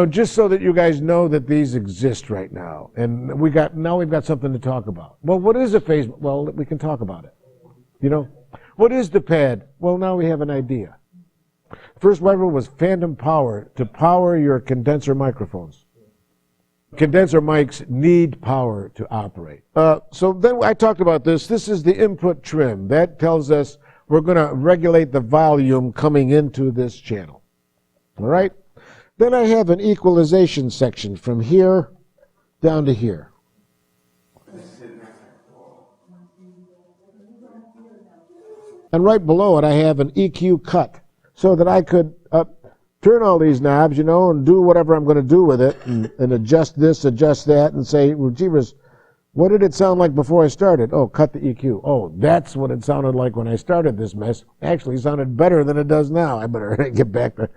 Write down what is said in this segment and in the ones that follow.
just so that you guys know that these exist right now. And we've got something to talk about. Well, what is a phase? Well, we can talk about it. What is the pad? Well, now we have an idea. First level was phantom power to power your condenser microphones. Condenser mics need power to operate. So then I talked about this. This is the input trim. That tells us we're going to regulate the volume coming into this channel. All right? Then I have an equalization section from here down to here. And right below it, I have an EQ cut so that I could turn all these knobs, and do whatever I'm going to do with it and adjust this, adjust that, and say, well, jeebers, what did it sound like before I started? Oh, cut the EQ. Oh, that's what it sounded like when I started this mess. Actually, it sounded better than it does now. I better get back to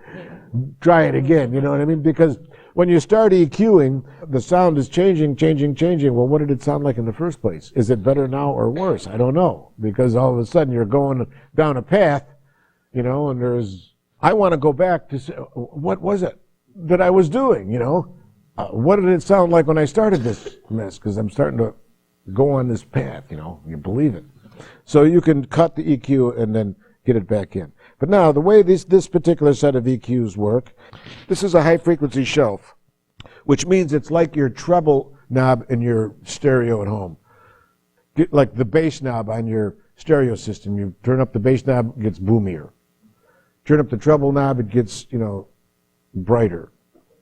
try it again, you know what I mean? Because when you start EQing, the sound is changing. Well, what did it sound like in the first place? Is it better now or worse? I don't know. Because all of a sudden you're going down a path, and I want to go back to say, what was it that I was doing, what did it sound like when I started this mess? Because I'm starting to go on this path, you believe it. So you can cut the EQ and then get it back in. But now, the way this particular set of EQs work, this is a high-frequency shelf, which means it's like your treble knob in your stereo at home. Like the bass knob on your stereo system. You turn up the bass knob, it gets boomier. Turn up the treble knob, it gets, brighter,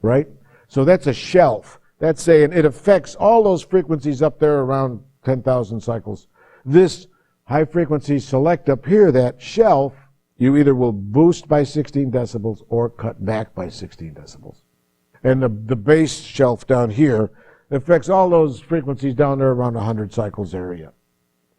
right? So that's a shelf. That's saying it affects all those frequencies up there around 10,000 cycles. This high-frequency select up here, that shelf, you either will boost by 16 decibels or cut back by 16 decibels. And the bass shelf down here affects all those frequencies down there around 100 cycles area.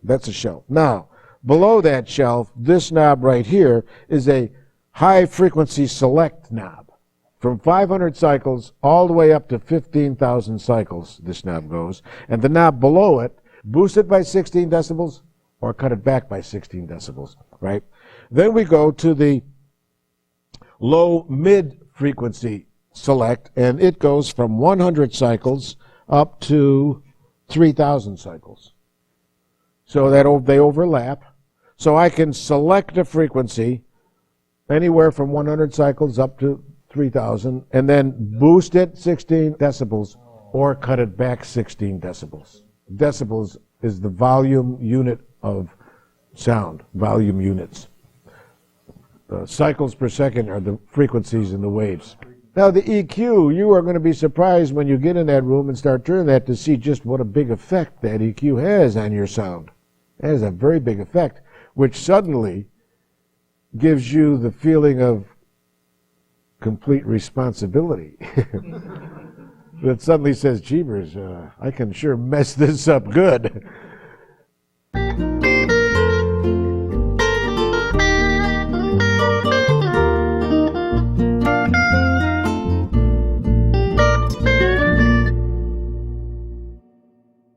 That's a shelf. Now, below that shelf, this knob right here is a high-frequency select knob. From 500 cycles all the way up to 15,000 cycles, this knob goes. And the knob below it, boost it by 16 decibels or cut it back by 16 decibels, right? Then we go to the low-mid frequency select, and it goes from 100 cycles up to 3,000 cycles. So they overlap. So I can select a frequency anywhere from 100 cycles up to 3,000, and then boost it 16 decibels or cut it back 16 decibels. Decibels is the volume unit of sound, volume units. Cycles per second are the frequencies and the waves. Now the EQ, you are going to be surprised when you get in that room and start turning that to see just what a big effect that EQ has on your sound. It has a very big effect, which suddenly gives you the feeling of complete responsibility. That suddenly says, jeebers, I can sure mess this up good.